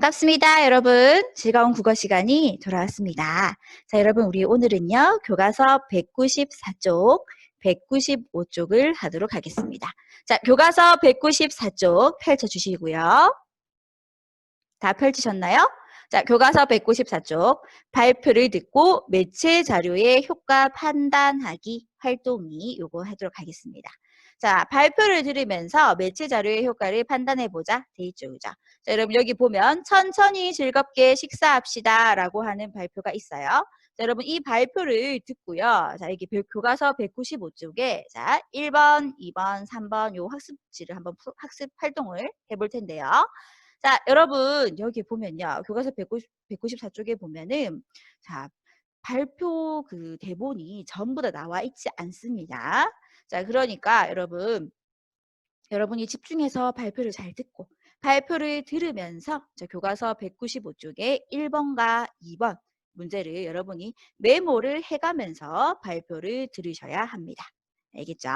반갑습니다, 여러분. 즐거운 국어 시간이 돌아왔습니다. 자, 여러분, 우리 오늘은요, 교과서 194쪽, 195쪽을 하도록 하겠습니다. 자, 교과서 194쪽 펼쳐주시고요. 다 펼치셨나요? 자, 교과서 194쪽, 발표를 듣고 매체 자료의 효과 판단하기 활동이 요거 하도록 하겠습니다. 자, 발표를 들으면서 매체 자료의 효과를 판단해보자. 돼 있죠, 그죠? 자, 여러분 여기 보면 천천히 즐겁게 식사합시다 라고 하는 발표가 있어요. 자, 여러분 이 발표를 듣고요. 자, 여기 교과서 195쪽에 자, 1번, 2번, 3번 요 학습지를 한번 학습 활동을 해볼 텐데요. 자, 여러분 여기 보면요. 교과서 194쪽에 보면은 자, 발표 그 대본이 전부 다 나와 있지 않습니다. 자, 그러니까 여러분이 집중해서 발표를 잘 듣고 발표를 들으면서 자, 교과서 195쪽에 1번과 2번 문제를 여러분이 메모를 해가면서 발표를 들으셔야 합니다. 알겠죠?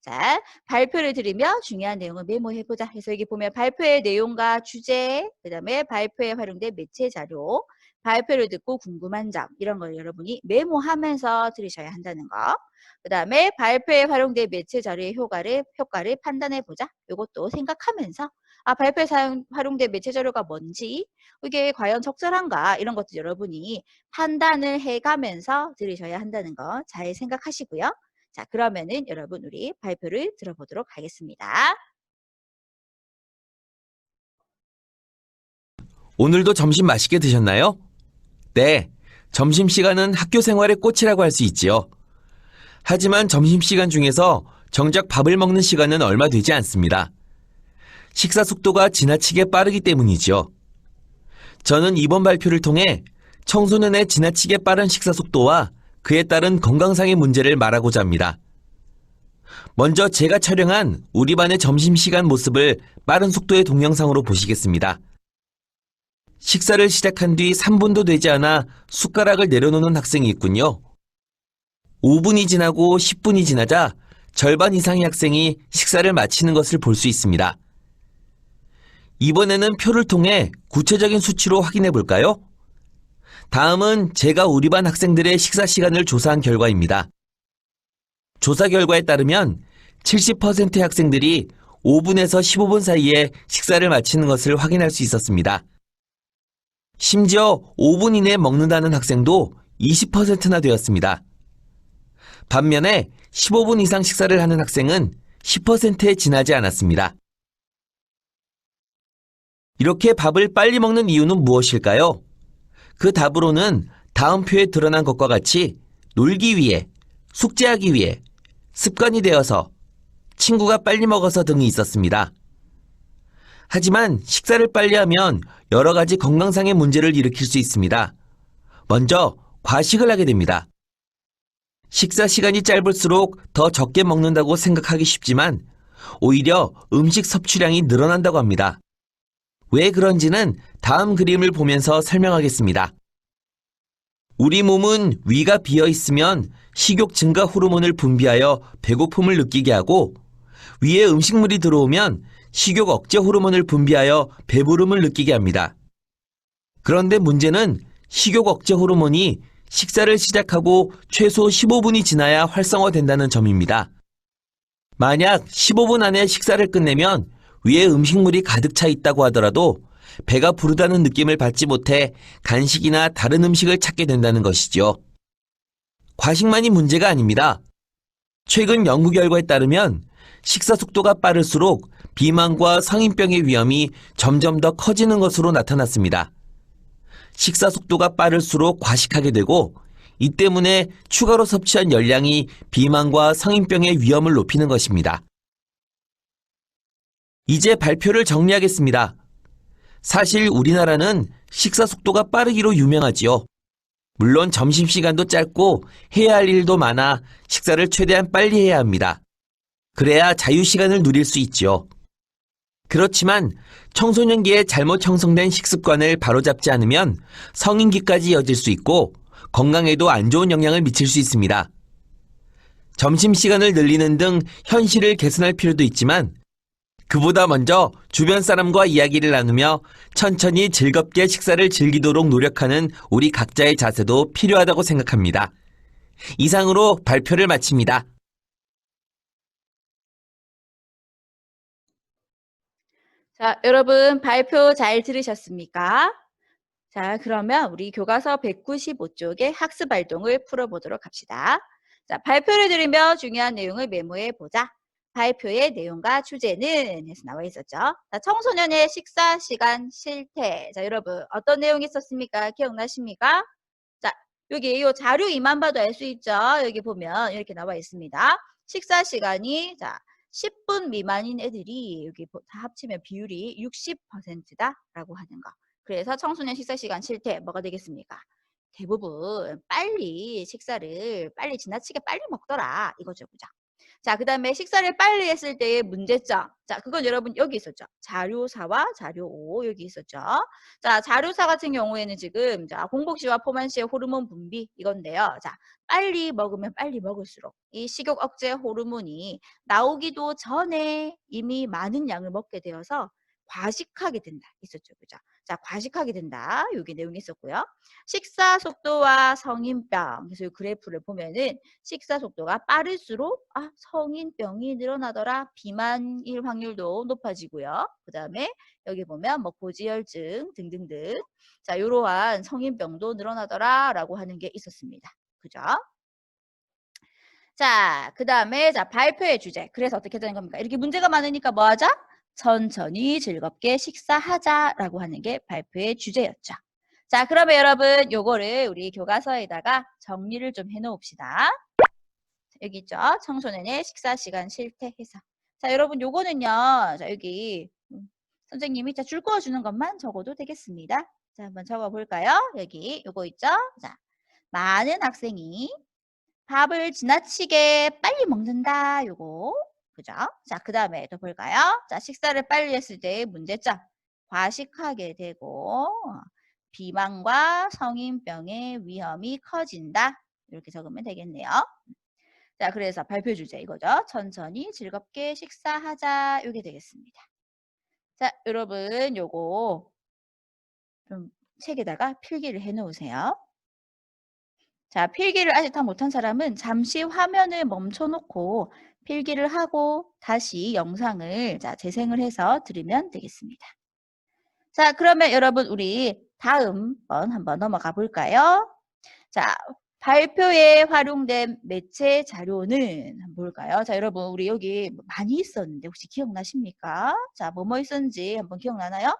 자, 발표를 들으며 중요한 내용을 메모해보자. 그래서 여기 보면 발표의 내용과 주제, 그 다음에 발표에 활용된 매체 자료, 발표를 듣고 궁금한 점 이런 걸 여러분이 메모하면서 들으셔야 한다는 거. 그 다음에 발표에 활용된 매체 자료의 효과를 판단해보자. 이것도 생각하면서 발표에 활용된 매체 자료가 뭔지 이게 과연 적절한가 이런 것도 여러분이 판단을 해가면서 들으셔야 한다는 거 잘 생각하시고요. 자, 그러면은 여러분 우리 발표를 들어보도록 하겠습니다. 오늘도 점심 맛있게 드셨나요? 네, 점심시간은 학교 생활의 꽃이라고 할 수 있지요. 하지만 점심시간 중에서 정작 밥을 먹는 시간은 얼마 되지 않습니다. 식사 속도가 지나치게 빠르기 때문이지요. 저는 이번 발표를 통해 청소년의 지나치게 빠른 식사 속도와 그에 따른 건강상의 문제를 말하고자 합니다. 먼저 제가 촬영한 우리 반의 점심시간 모습을 빠른 속도의 동영상으로 보시겠습니다. 식사를 시작한 뒤 3분도 되지 않아 숟가락을 내려놓는 학생이 있군요. 5분이 지나고 10분이 지나자 절반 이상의 학생이 식사를 마치는 것을 볼 수 있습니다. 이번에는 표를 통해 구체적인 수치로 확인해 볼까요? 다음은 제가 우리 반 학생들의 식사 시간을 조사한 결과입니다. 조사 결과에 따르면 70%의 학생들이 5분에서 15분 사이에 식사를 마치는 것을 확인할 수 있었습니다. 심지어 5분 이내에 먹는다는 학생도 20%나 되었습니다. 반면에 15분 이상 식사를 하는 학생은 10%에 지나지 않았습니다. 이렇게 밥을 빨리 먹는 이유는 무엇일까요? 그 답으로는 다음 표에 드러난 것과 같이 놀기 위해, 숙제하기 위해, 습관이 되어서, 친구가 빨리 먹어서 등이 있었습니다. 하지만 식사를 빨리 하면 여러 가지 건강상의 문제를 일으킬 수 있습니다. 먼저 과식을 하게 됩니다. 식사 시간이 짧을수록 더 적게 먹는다고 생각하기 쉽지만 오히려 음식 섭취량이 늘어난다고 합니다. 왜 그런지는 다음 그림을 보면서 설명하겠습니다. 우리 몸은 위가 비어 있으면 식욕 증가 호르몬을 분비하여 배고픔을 느끼게 하고 위에 음식물이 들어오면 식욕 억제 호르몬을 분비하여 배부름을 느끼게 합니다. 그런데 문제는 식욕 억제 호르몬이 식사를 시작하고 최소 15분이 지나야 활성화된다는 점입니다. 만약 15분 안에 식사를 끝내면 위에 음식물이 가득 차 있다고 하더라도 배가 부르다는 느낌을 받지 못해 간식이나 다른 음식을 찾게 된다는 것이죠. 과식만이 문제가 아닙니다. 최근 연구 결과에 따르면 식사 속도가 빠를수록 비만과 성인병의 위험이 점점 더 커지는 것으로 나타났습니다. 식사 속도가 빠를수록 과식하게 되고 이 때문에 추가로 섭취한 열량이 비만과 성인병의 위험을 높이는 것입니다. 이제 발표를 정리하겠습니다. 사실 우리나라는 식사 속도가 빠르기로 유명하지요. 물론 점심시간도 짧고 해야 할 일도 많아 식사를 최대한 빨리 해야 합니다. 그래야 자유시간을 누릴 수 있죠. 그렇지만 청소년기에 잘못 형성된 식습관을 바로잡지 않으면 성인기까지 이어질 수 있고 건강에도 안 좋은 영향을 미칠 수 있습니다. 점심시간을 늘리는 등 현실을 개선할 필요도 있지만 그보다 먼저 주변 사람과 이야기를 나누며 천천히 즐겁게 식사를 즐기도록 노력하는 우리 각자의 자세도 필요하다고 생각합니다. 이상으로 발표를 마칩니다. 자, 여러분 발표 잘 들으셨습니까? 자, 그러면 우리 교과서 195쪽의 학습 활동을 풀어보도록 합시다. 자, 발표를 들으며 중요한 내용을 메모해 보자. 발표의 내용과 주제는 해서 나와 있었죠. 자, 청소년의 식사 시간 실태. 자, 여러분 어떤 내용이 있었습니까? 기억나십니까? 자, 여기 이 자료 이만 봐도 알 수 있죠. 여기 보면 이렇게 나와 있습니다. 식사 시간이 자 10분 미만인 애들이 여기 다 합치면 비율이 60%다라고 하는 거. 그래서 청소년 식사 시간 실태 뭐가 되겠습니까? 대부분 빨리 식사를 빨리 지나치게 빨리 먹더라 이거죠, 그죠? 자, 그 다음에 식사를 빨리 했을 때의 문제점. 자, 그건 여러분 여기 있었죠. 자료사와 자료 5 여기 있었죠. 자, 자료사 같은 경우에는 지금 자, 공복시와 포만시의 호르몬 분비 이건데요. 자, 빨리 먹으면 빨리 먹을수록 이 식욕 억제 호르몬이 나오기도 전에 이미 많은 양을 먹게 되어서 과식하게 된다. 있었죠. 그죠? 자, 과식하게 된다. 여기 내용이 있었고요. 식사 속도와 성인병. 그래서 이 그래프를 보면은 식사 속도가 빠를수록 성인병이 늘어나더라. 비만일 확률도 높아지고요. 그 다음에 여기 보면 뭐 고지혈증 등등등. 자, 이러한 성인병도 늘어나더라 라고 하는 게 있었습니다. 그죠? 자, 그 다음에 자 발표의 주제. 그래서 어떻게 되는 겁니까? 이렇게 문제가 많으니까 뭐 하자? 천천히 즐겁게 식사하자라고 하는 게 발표의 주제였죠. 자, 그러면 여러분 요거를 우리 교과서에다가 정리를 좀 해놓읍시다. 여기 있죠. 청소년의 식사 시간 실태 해석. 자, 여러분 요거는요. 자, 여기 선생님이 자, 줄 그어주는 것만 적어도 되겠습니다. 자, 한번 적어볼까요? 여기 요거 있죠. 자, 많은 학생이 밥을 지나치게 빨리 먹는다. 요거. 그죠? 자, 그 다음에 또 볼까요? 자, 식사를 빨리 했을 때의 문제점. 과식하게 되고 비만과 성인병의 위험이 커진다. 이렇게 적으면 되겠네요. 자, 그래서 발표 주제 이거죠. 천천히 즐겁게 식사하자. 이게 되겠습니다. 자, 여러분 요거 좀 책에다가 필기를 해 놓으세요. 자, 필기를 아직 다 못한 사람은 잠시 화면을 멈춰놓고 필기를 하고 다시 영상을 자, 재생을 해서 들으면 되겠습니다. 자, 그러면 여러분 우리 다음 번 한번 넘어가 볼까요? 자, 발표에 활용된 매체 자료는 한번 볼까요? 자, 여러분 우리 여기 많이 있었는데 혹시 기억나십니까? 자, 뭐뭐 있었는지 한번 기억나나요?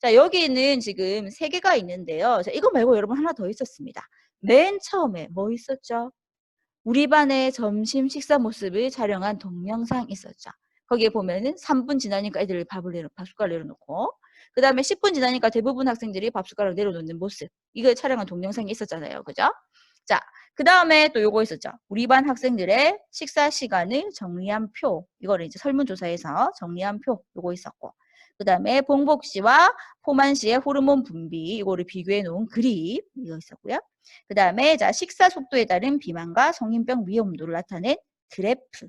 자, 여기는 지금 3개가 있는데요. 자, 이거 말고 여러분 하나 더 있었습니다. 맨 처음에 뭐 있었죠? 우리 반의 점심 식사 모습을 촬영한 동영상 있었죠. 거기에 보면은 3분 지나니까 애들 밥숟가락 내려놓고 그 다음에 10분 지나니까 대부분 학생들이 밥숟가락 내려놓는 모습 이걸 촬영한 동영상이 있었잖아요. 그죠? 자, 그 다음에 또 요거 있었죠. 우리 반 학생들의 식사 시간을 정리한 표 이거를 이제 설문조사에서 정리한 표 요거 있었고 그 다음에 봉복시와 포만시의 호르몬 분비 이거를 비교해 놓은 그림 이거 있었고요. 그 다음에 자 식사 속도에 따른 비만과 성인병 위험도를 나타낸 그래프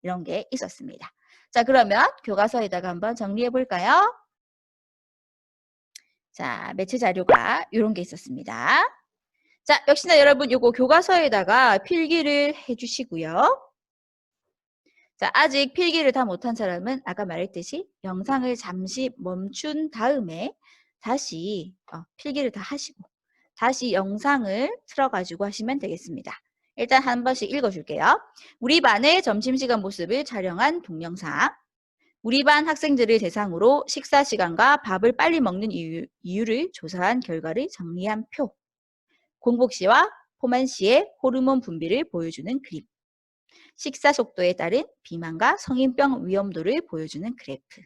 이런 게 있었습니다. 자, 그러면 교과서에다가 한번 정리해 볼까요? 자, 매체 자료가 이런 게 있었습니다. 자, 역시나 여러분 요거 교과서에다가 필기를 해주시고요. 자, 아직 필기를 다 못한 사람은 아까 말했듯이 영상을 잠시 멈춘 다음에 다시 필기를 다 하시고 다시 영상을 틀어가지고 하시면 되겠습니다. 일단 한 번씩 읽어줄게요. 우리 반의 점심시간 모습을 촬영한 동영상. 우리 반 학생들을 대상으로 식사 시간과 밥을 빨리 먹는 이유를 조사한 결과를 정리한 표. 공복시와 포만시의 호르몬 분비를 보여주는 그림. 식사 속도에 따른 비만과 성인병 위험도를 보여주는 그래프.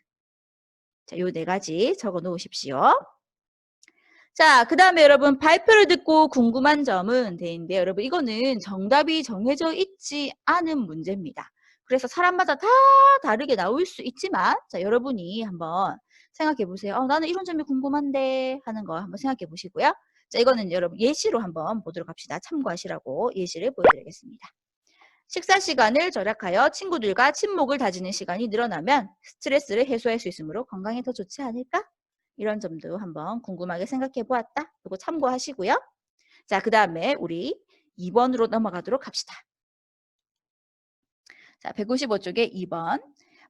자, 요 4가지 적어 놓으십시오. 자, 그 다음에 여러분 발표를 듣고 궁금한 점은 되는데 여러분 이거는 정답이 정해져 있지 않은 문제입니다. 그래서 사람마다 다 다르게 나올 수 있지만 자, 여러분이 한번 생각해 보세요. 나는 이런 점이 궁금한데 하는 거 한번 생각해 보시고요. 자, 이거는 여러분 예시로 한번 보도록 합시다. 참고하시라고 예시를 보여드리겠습니다. 식사 시간을 절약하여 친구들과 친목을 다지는 시간이 늘어나면 스트레스를 해소할 수 있으므로 건강에 더 좋지 않을까? 이런 점도 한번 궁금하게 생각해 보았다. 이거 참고하시고요. 자, 그 다음에 우리 2번으로 넘어가도록 합시다. 자, 155쪽에 2번.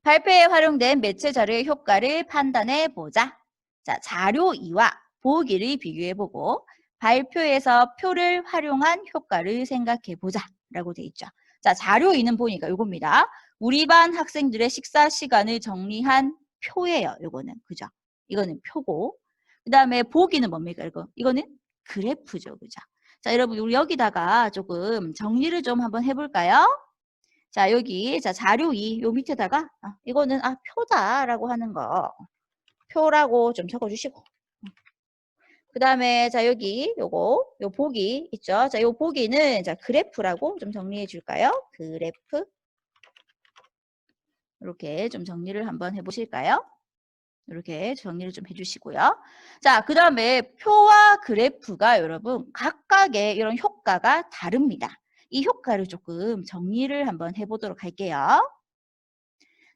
발표에 활용된 매체 자료의 효과를 판단해 보자. 자, 자료 2와 보기를 비교해 보고 발표에서 표를 활용한 효과를 생각해 보자. 라고 돼 있죠. 자, 자료 2는 보니까 요겁니다. 우리 반 학생들의 식사 시간을 정리한 표예요. 요거는. 그죠? 이거는 표고. 그 다음에 보기는 뭡니까? 이거는 그래프죠. 그죠? 자, 여러분, 우리 여기다가 조금 정리를 좀 한번 해볼까요? 자, 여기, 자, 자료 2, 요 밑에다가, 이거는, 표다라고 하는 거. 표라고 좀 적어주시고. 그 다음에, 자, 여기, 요거, 요 보기 있죠? 자, 요 보기는, 자, 그래프라고 좀 정리해 줄까요? 그래프. 이렇게 좀 정리를 한번 해보실까요? 이렇게 정리를 좀 해주시고요. 자, 그 다음에 표와 그래프가 여러분 각각의 이런 효과가 다릅니다. 이 효과를 조금 정리를 한번 해보도록 할게요.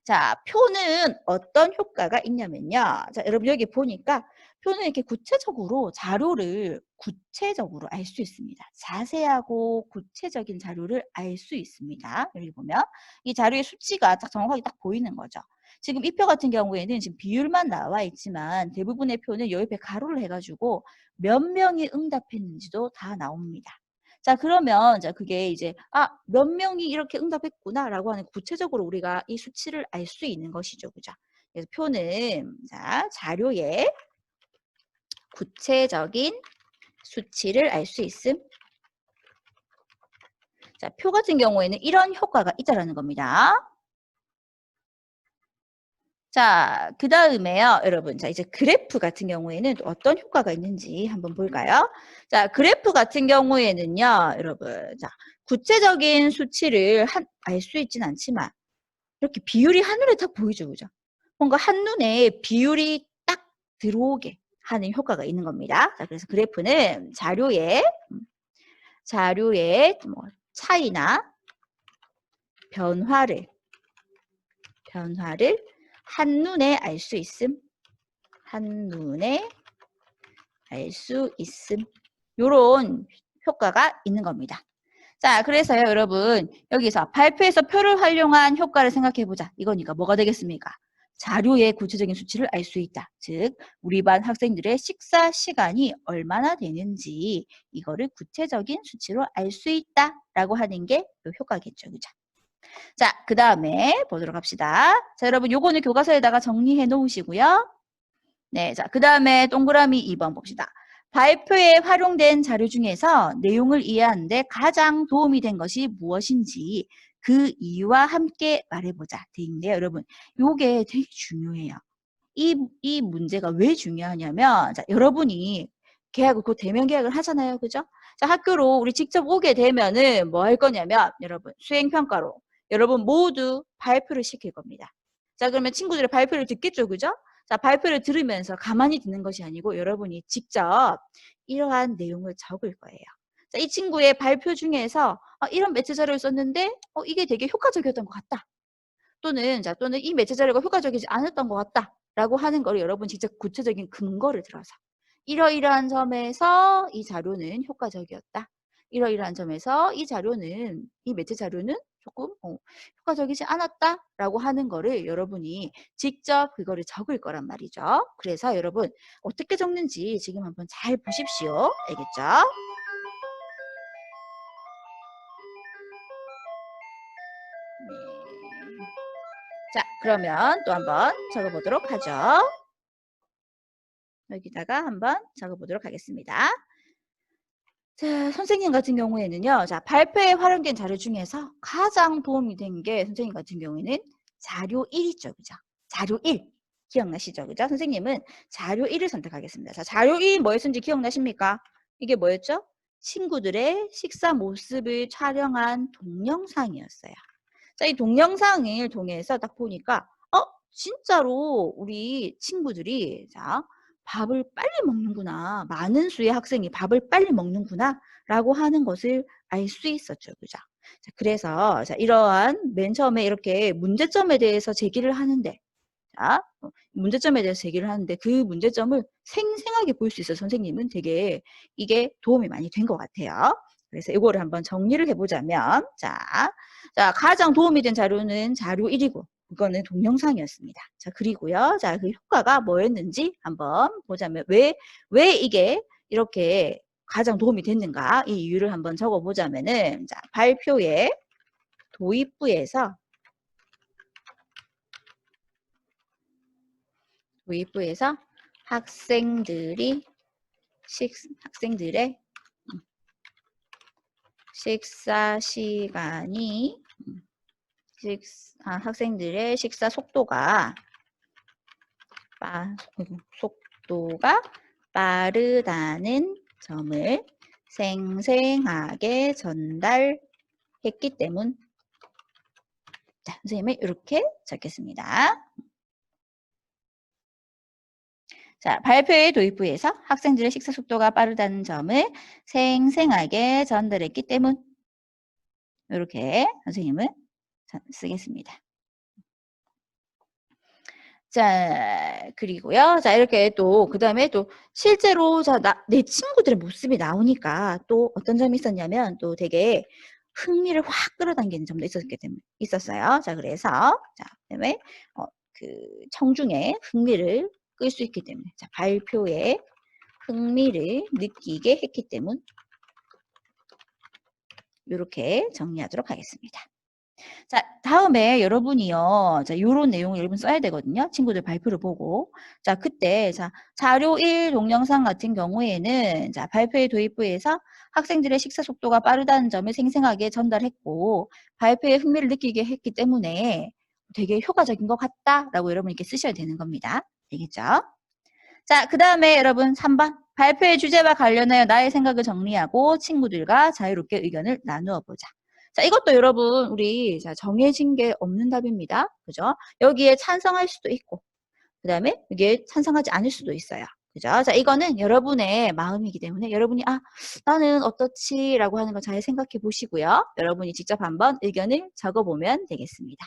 자, 표는 어떤 효과가 있냐면요. 자, 여러분 여기 보니까 표는 이렇게 구체적으로 자료를 구체적으로 알 수 있습니다. 자세하고 구체적인 자료를 알 수 있습니다. 여기 보면 이 자료의 수치가 딱 정확하게 딱 보이는 거죠. 지금 이 표 같은 경우에는 지금 비율만 나와 있지만 대부분의 표는 요 옆에 가로를 해가지고 몇 명이 응답했는지도 다 나옵니다. 자, 그러면 자 그게 이제 몇 명이 이렇게 응답했구나라고 하는 구체적으로 우리가 이 수치를 알 수 있는 것이죠. 그죠? 그래서 표는 자, 자료에 구체적인 수치를 알 수 있음. 자, 표 같은 경우에는 이런 효과가 있다라는 겁니다. 자, 그 다음에요, 여러분. 자, 이제 그래프 같은 경우에는 또 어떤 효과가 있는지 한번 볼까요? 자, 그래프 같은 경우에는요, 여러분. 자, 구체적인 수치를 알 수 있진 않지만, 이렇게 비율이 한눈에 딱 보이죠, 그죠? 뭔가 한눈에 비율이 딱 들어오게 하는 효과가 있는 겁니다. 자, 그래서 그래프는 자료의 뭐 차이나 변화를 한눈에 알 수 있음. 한눈에 알 수 있음. 요런 효과가 있는 겁니다. 자, 그래서요, 여러분, 여기서 발표에서 표를 활용한 효과를 생각해 보자. 이거니까 뭐가 되겠습니까? 자료의 구체적인 수치를 알 수 있다. 즉, 우리 반 학생들의 식사 시간이 얼마나 되는지 이거를 구체적인 수치로 알 수 있다라고 하는 게 요 효과겠죠. 그죠? 자, 그 다음에 보도록 합시다. 자, 여러분, 요거는 교과서에다가 정리해 놓으시고요. 네, 자, 그 다음에 동그라미 2번 봅시다. 발표에 활용된 자료 중에서 내용을 이해하는데 가장 도움이 된 것이 무엇인지 그 이유와 함께 말해보자. 돼 있는데요, 여러분. 요게 되게 중요해요. 이 문제가 왜 중요하냐면, 자, 여러분이 계약을, 곧 대면 계약을 하잖아요. 그죠? 자, 학교로 우리 직접 오게 되면은 뭐 할 거냐면, 여러분, 수행평가로 여러분 모두 발표를 시킬 겁니다. 자, 그러면 친구들의 발표를 듣겠죠. 그죠? 자, 발표를 들으면서 가만히 듣는 것이 아니고 여러분이 직접 이러한 내용을 적을 거예요. 자, 이 친구의 발표 중에서 이런 매체 자료를 썼는데 이게 되게 효과적이었던 것 같다. 또는 이 매체 자료가 효과적이지 않았던 것 같다라고 하는 거를 여러분 직접 구체적인 근거를 들어서 이러이러한 점에서 이 자료는 효과적이었다. 이러이러한 점에서 이 매체 자료는 조금 효과적이지 않았다라고 하는 거를 여러분이 직접 그거를 적을 거란 말이죠. 그래서 여러분 어떻게 적는지 지금 한번 잘 보십시오. 알겠죠? 네. 자, 그러면 또 한번 적어보도록 하죠. 여기다가 한번 적어보도록 하겠습니다. 자, 선생님 같은 경우에는요. 자, 발표에 활용된 자료 중에서 가장 도움이 된 게 선생님 같은 경우에는 자료 1이죠. 그죠? 자료 1. 기억나시죠? 그죠? 선생님은 자료 1을 선택하겠습니다. 자, 자료 1 뭐였는지 기억나십니까? 이게 뭐였죠? 친구들의 식사 모습을 촬영한 동영상이었어요. 자, 이 동영상을 통해서 딱 보니까 진짜로 우리 친구들이 자, 밥을 빨리 먹는구나. 많은 수의 학생이 밥을 빨리 먹는구나. 라고 하는 것을 알 수 있었죠. 그죠? 자, 그래서 자, 이러한 맨 처음에 이렇게 문제점에 대해서 제기를 하는데 자, 문제점에 대해서 제기를 하는데 그 문제점을 생생하게 볼 수 있어요. 선생님은 되게 이게 도움이 많이 된 것 같아요. 그래서 이거를 한번 정리를 해보자면 자, 가장 도움이 된 자료는 자료 1이고 그거는 동영상이었습니다. 자, 그리고요. 자, 그 효과가 뭐였는지 한번 보자면 왜 이게 이렇게 가장 도움이 됐는가 이 이유를 한번 적어보자면은 자, 발표에 도입부에서 학생들의 식사 시간이 학생들의 식사 속도가 빠르다는 점을 생생하게 전달했기 때문. 자, 선생님은 이렇게 적겠습니다. 자, 발표의 도입부에서 학생들의 식사 속도가 빠르다는 점을 생생하게 전달했기 때문. 이렇게 선생님은 쓰겠습니다. 자, 그리고요. 자, 이렇게 또, 그 다음에 또, 실제로, 내 친구들의 모습이 나오니까 또 어떤 점이 있었냐면, 또 되게 흥미를 확 끌어당기는 점도 있었어요. 자, 그래서, 자, 그 다음에, 그, 청중의 흥미를 끌 수 있기 때문에, 자, 발표에 흥미를 느끼게 했기 때문, 이렇게 정리하도록 하겠습니다. 자, 다음에 여러분이요. 자, 요런 내용을 여러분 써야 되거든요. 친구들 발표를 보고. 자, 그때, 자, 자료 1 동영상 같은 경우에는, 자, 발표의 도입부에서 학생들의 식사 속도가 빠르다는 점을 생생하게 전달했고, 발표에 흥미를 느끼게 했기 때문에 되게 효과적인 것 같다라고 여러분 이렇게 쓰셔야 되는 겁니다. 알겠죠? 자, 그 다음에 여러분 3번. 발표의 주제와 관련하여 나의 생각을 정리하고 친구들과 자유롭게 의견을 나누어 보자. 자, 이것도 여러분, 우리, 자, 정해진 게 없는 답입니다. 그죠? 여기에 찬성할 수도 있고, 그 다음에 여기에 찬성하지 않을 수도 있어요. 그죠? 자, 이거는 여러분의 마음이기 때문에 여러분이, 나는 어떻지? 라고 하는 거 잘 생각해 보시고요. 여러분이 직접 한번 의견을 적어보면 되겠습니다.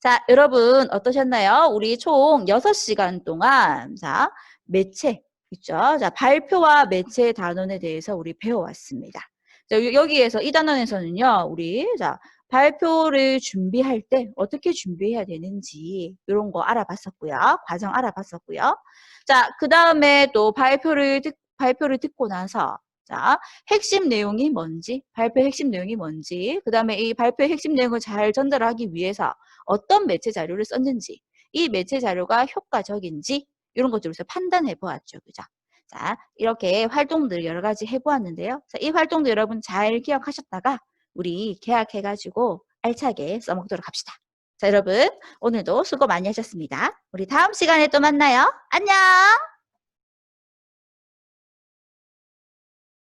자, 여러분 어떠셨나요? 우리 총 6시간 동안, 자, 매체, 있죠? 자, 발표와 매체 단원에 대해서 우리 배워왔습니다. 자, 여기에서 이 단원에서는요, 우리 자 발표를 준비할 때 어떻게 준비해야 되는지 이런 거 알아봤었고요, 과정 알아봤었고요. 자, 그 다음에 또 발표를 듣고 나서 자, 핵심 내용이 뭔지, 발표의 핵심 내용이 뭔지, 그 다음에 이 발표의 핵심 내용을 잘 전달하기 위해서 어떤 매체 자료를 썼는지, 이 매체 자료가 효과적인지 이런 것들을 판단해 보았죠. 그죠? 자, 이렇게 활동들 여러 가지 해보았는데요. 자, 이 활동도 여러분 잘 기억하셨다가 우리 계약해가지고 알차게 써먹도록 합시다. 자, 여러분 오늘도 수고 많이 하셨습니다. 우리 다음 시간에 또 만나요. 안녕!